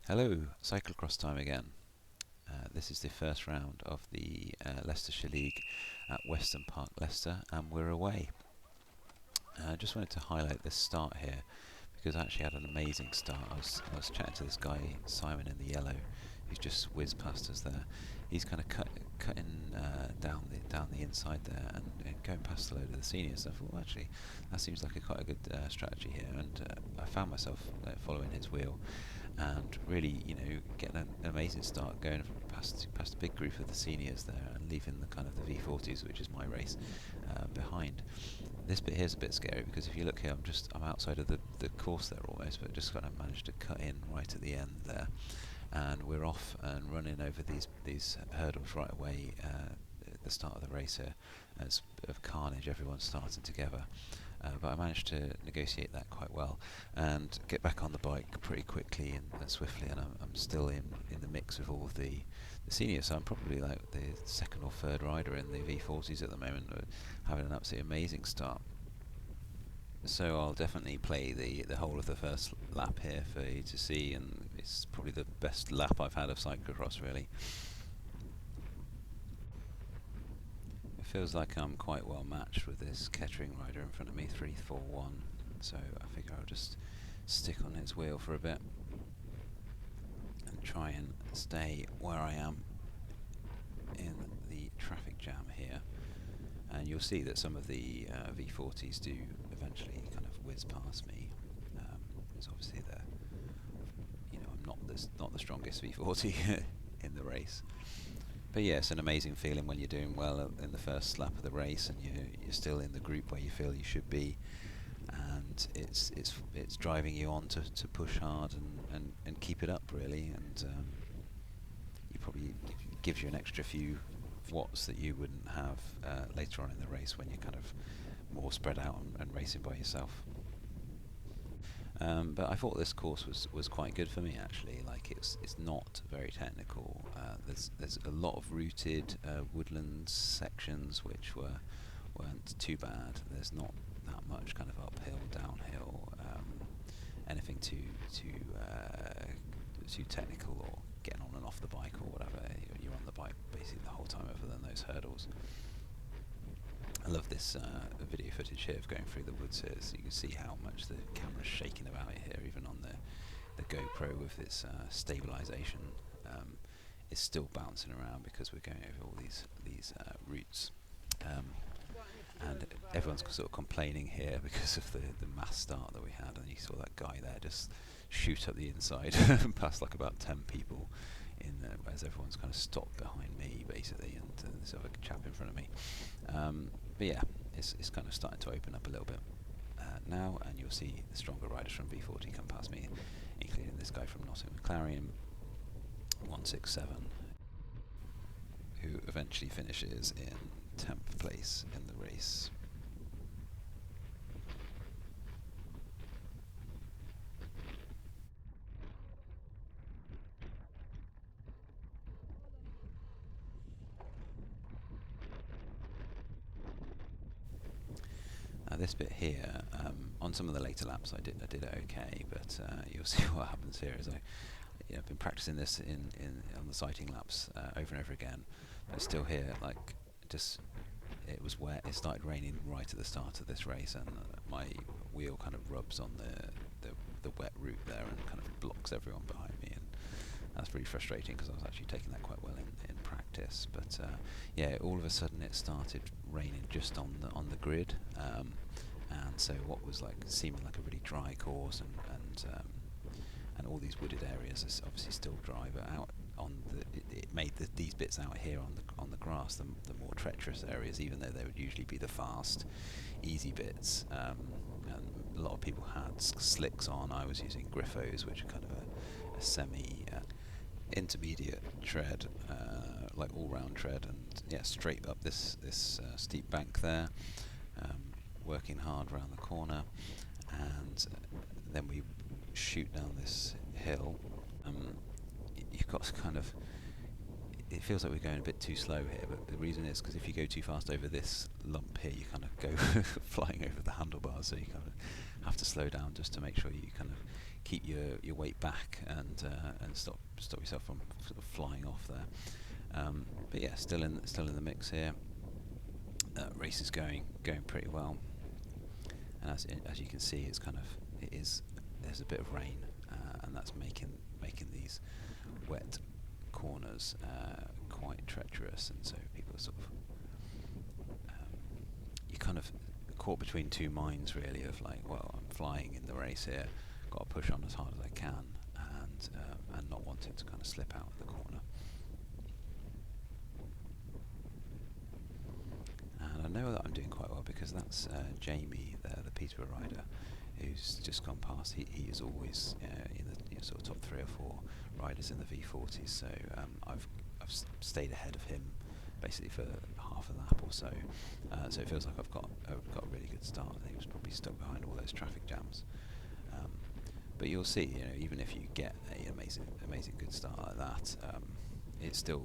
Hello, cyclocross time again. This is the first round of the Leicestershire League at Western Park Leicester, and we're away. I just wanted to highlight this start here because I actually had an amazing start. I was chatting to this guy Simon in the yellow, who's just whizzed past us there. He's kind of cutting down the inside there and going past a load of the seniors. I thought, well, actually, that seems like quite a good strategy here, and I found myself following his wheel and really, getting an amazing start, going past a big group of the seniors there and leaving the kind of the V40s, which is my race, behind. This bit here's a bit scary because if you look here, I'm outside of the course there almost, but just kind of managed to cut in right at the end there, and we're off and running over these hurdles right away at the start of the race here. It's a bit of carnage, everyone's starting together. But I managed to negotiate that quite well and get back on the bike pretty quickly and swiftly, and I'm still in the mix with all of the seniors, so I'm probably like the second or third rider in the V40s at the moment, having an absolutely amazing start. So I'll definitely play the whole of the first lap here for you to see, and it's probably the best lap I've had of cyclocross really. Feels like I'm quite well matched with this Kettering rider in front of me, 341, so I figure I'll just stick on his wheel for a bit and try and stay where I am in the traffic jam here. And you'll see that some of the V40s do eventually kind of whiz past me. It's obviously I'm not the strongest V40 in the race. But yeah, it's an amazing feeling when you're doing well in the first lap of the race and you're still in the group where you feel you should be, and it's driving you on to push hard and keep it up really, and you probably gives you an extra few watts that you wouldn't have later on in the race when you're kind of more spread out and racing by yourself. But I thought this course was quite good for me actually. Like it's not very technical. There's a lot of rooted woodland sections which weren't too bad. There's not that much kind of uphill, downhill, anything too technical or getting on and off the bike or whatever. You're on the bike basically the whole time other than those hurdles. I love this video footage here of going through the woods here, so you can see how much the camera's shaking about here, even on the GoPro with its stabilisation. It's still bouncing around because we're going over all these routes. And everyone's sort of complaining here because of the mass start that we had, and you saw that guy there just shoot up the inside past like about 10 people whereas everyone's kind of stopped behind me basically, and this other chap in front of me. But yeah, it's kind of starting to open up a little bit now, and you'll see the stronger riders from V40 come past me, including this guy from Nottingham Clarion, 167, who eventually finishes in 10th place in the race. This bit here, on some of the later laps I did it okay, but you'll see what happens here is I've been practicing this on the sighting laps over and over again, but still here, like, just it was wet. It started raining right at the start of this race, and my wheel kind of rubs on the wet route there and kind of blocks everyone behind me, and that's pretty frustrating because I was actually taking that quite well in practice. But yeah, all of a sudden it started raining just on the grid, and so what was like seeming like a really dry course and all these wooded areas is obviously still dry, but out on it made these bits out here on the grass the more treacherous areas, even though they would usually be the fast, easy bits. And a lot of people had slicks on. I was using Griffos, which are kind of a semi intermediate tread, like all-round tread, and yeah, straight up this steep bank there, working hard around the corner, and then we shoot down this hill. You've got to kind of, it feels like we're going a bit too slow here, but the reason is because if you go too fast over this lump here, you kind of go flying over the handlebars, so you kind of have to slow down just to make sure you kind of keep your weight back and stop yourself from sort of flying off there. But yeah, still in the mix here. Race is going pretty well, and as you can see, there's a bit of rain, and that's making these wet corners quite treacherous, and so people are sort of you kind of caught between two minds really of like, well, I'm flying in the race here, got to push on as hard as I can, and not wanting to kind of slip out of the corner. And I know that I'm doing quite well because that's Jamie, the Peterborough rider, who's just gone past. He is always in the sort of top 3 or 4 riders in the V40s. So I've stayed ahead of him basically for half a lap or so. So it feels like I've got a really good start. I think he was probably stuck behind all those traffic jams. But you'll see, even if you get an amazing good start like that, it's the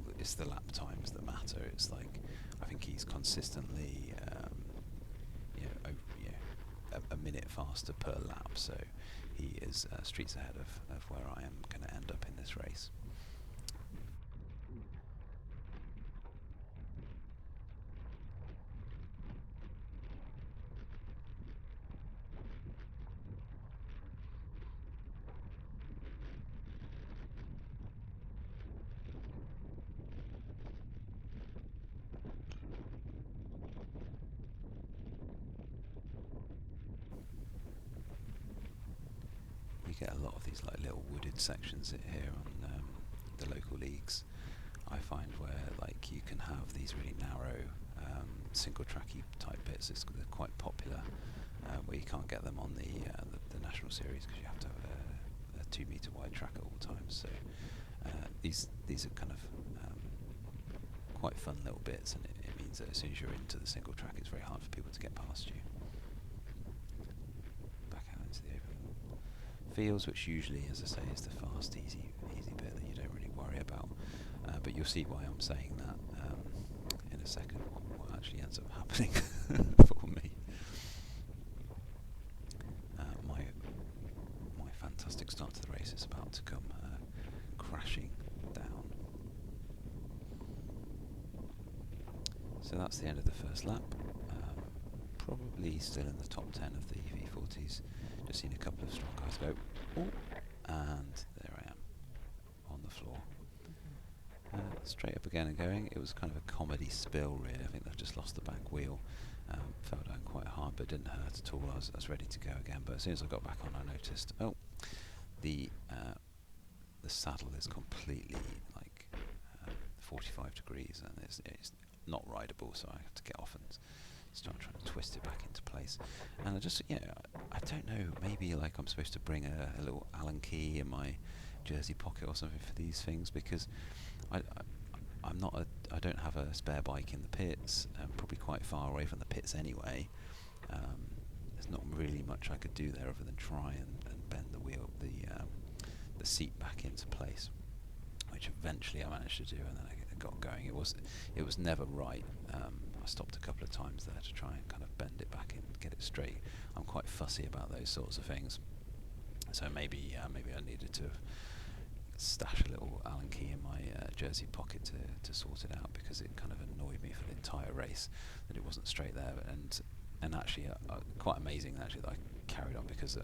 lap times that matter. It's like I think he's consistently a minute faster per lap, so he is streets ahead of where I am going to end up in this race. You get a lot of these like little wooded sections here on the local leagues. I find where like you can have these really narrow single tracky type bits. They're quite popular, where you can't get them on the national series because you have to have a 2 metre wide track at all times. So these are kind of quite fun little bits, and it means that as soon as you're into the single track, it's very hard for people to get past you. Back out into the open fields, which usually, as I say, is the fast, easy bit that you don't really worry about. But you'll see why I'm saying that in a second, what actually ends up happening for me. My fantastic start to the race is about to come crashing down. So that's the end of the first lap. Probably still in the top 10 of the V40s. Just seen a couple of strong guys go, ooh, and there I am on the floor. Straight up again and going. It was kind of a comedy spill really. I think I've just lost the back wheel. Fell down quite hard, but it didn't hurt at all. I was ready to go again, but as soon as I got back on, I noticed, the saddle is completely like 45 degrees, and it's not rideable, so I have to get off and start trying to twist it back into place. And I just, I don't know, maybe like I'm supposed to bring a little Allen key in my jersey pocket or something for these things, because I don't have a spare bike in the pits. I'm probably quite far away from the pits anyway. There's not really much I could do there other than try and bend the wheel, the seat back into place, which eventually I managed to do, and then I got going. It was never right. I stopped a couple of times there to try and kind of bend it back and get it straight. I'm quite fussy about those sorts of things, so maybe I needed to stash a little Allen key in my jersey pocket to sort it out, because it kind of annoyed me for the entire race that it wasn't straight there. And actually, quite amazing actually that I carried on, because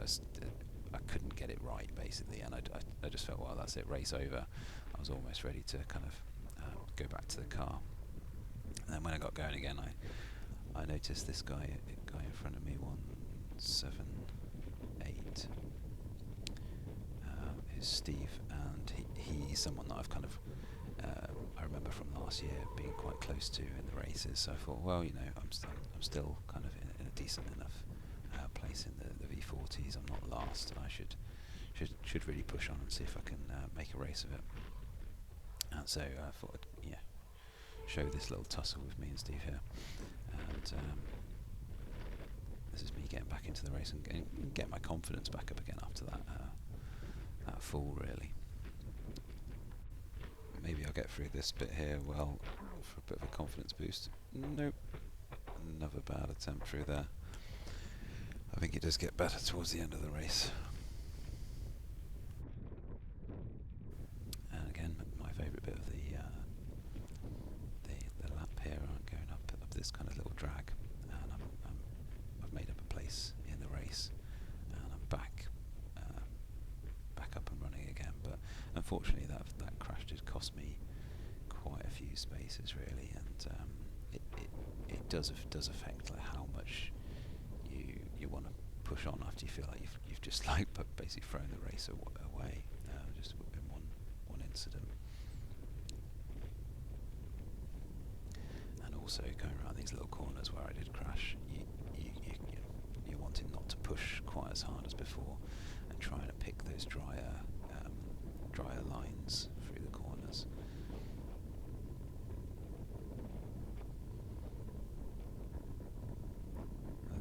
I couldn't get it right basically, and I just felt, well, that's it, race over. I was almost ready to kind of go back to the car. And then when I got going again, I noticed this guy in front of me, 178. Is Steve, and he's someone that I've kind of I remember from last year being quite close to in the races. So I thought, well, I'm still kind of in a decent enough place in the V40s. I'm not last, and I should really push on and see if I can make a race of it. And so I thought I'd show this little tussle with me and Steve here, and this is me getting back into the race and get my confidence back up again after that fall really. Maybe I'll get through this bit here well for a bit of a confidence boost. Nope, another bad attempt through there. I think it does get better towards the end of the race. And again, my favourite bit of the lap here, I'm going up this kind of little drag, and I've made up a place in the race, and I'm back up and running again. But unfortunately, that crash did cost me quite a few spaces really, and it does affect like how much you want to push on after you feel like you've just like basically thrown the race away, just in one incident. And also going around these little corners where I did crash, you're wanting not to push quite as hard as before, and trying to pick those drier lines through the corners.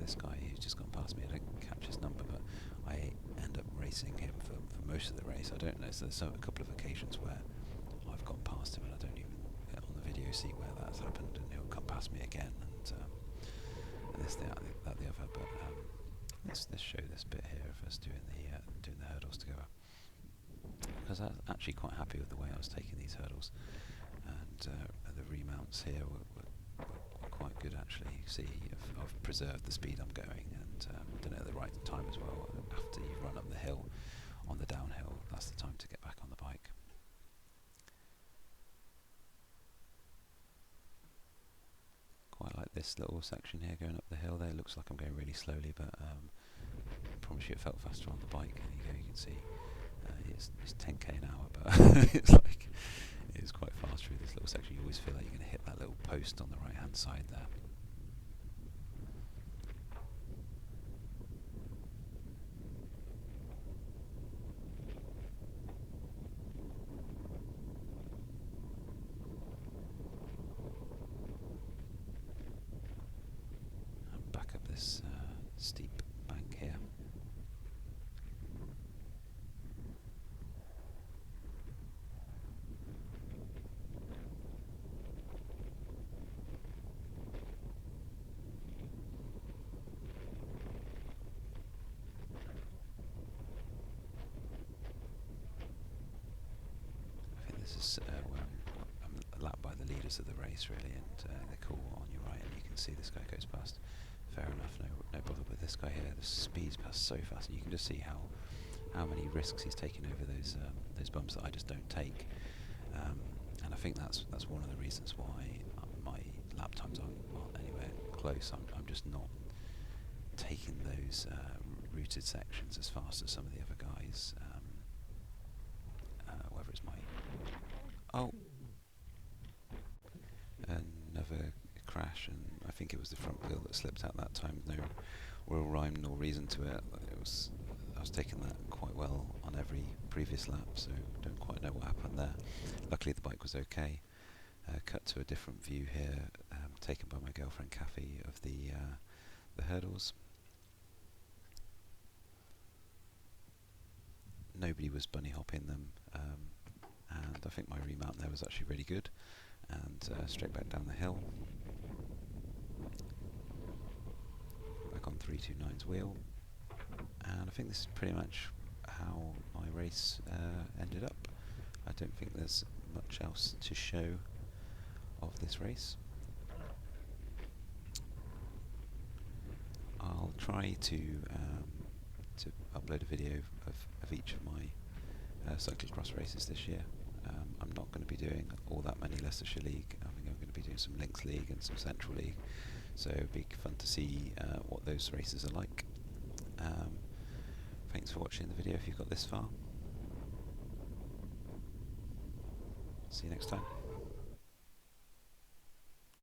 This guy who's just gone past me, I don't catch his number, but I end up racing him for most of the race. I don't know, so there's a couple of occasions where I've gone past him and I don't even get on the video see where that's happened, and he'll come past me again, and this, that, the other. But let's show this bit here of us doing the hurdles together, because I'm actually quite happy with the way I was taking these hurdles, and the remounts here were quite good actually. You see, I've preserved the speed I'm going, and done it at the right time as well. After you run up the hill, on the downhill, that's the time to get back on the bike. Quite like this little section here going up the hill there. It looks like I'm going really slowly, but I promise you it felt faster on the bike. There you can see it's 10k an hour, but it's like it's quite fast through this little section. You always feel like you're going to hit that little post on the right hand side there. And back up this steep bank here. This is where I'm lapped by the leaders of the race really, and they're cool on your right, and you can see this guy goes past. Fair enough, no bother with this guy here. The speeds past so fast, and you can just see how many risks he's taking over those bumps that I just don't take. And I think that's one of the reasons why my lap times aren't anywhere close. I'm just not taking those routed sections as fast as some of the other guys. Whether it's my another crash, and I think it was the front wheel that slipped out that time. No real rhyme nor reason to it. I was taking that quite well on every previous lap, so don't quite know what happened there. Luckily the bike was okay. Cut to a different view here, taken by my girlfriend Kathy, of the hurdles. Nobody was bunny hopping them, and I think my remount there was actually really good, and straight back down the hill, back on 329's wheel, and I think this is pretty much how my race ended up. I don't think there's much else to show of this race. I'll try to upload a video of each of my cyclocross races this year. I'm not going to be doing all that many Leicestershire League. I think I'm going to be doing some Links League and some Central League, so it'll be fun to see what those races are like. Thanks for watching the video if you've got this far. See you next time.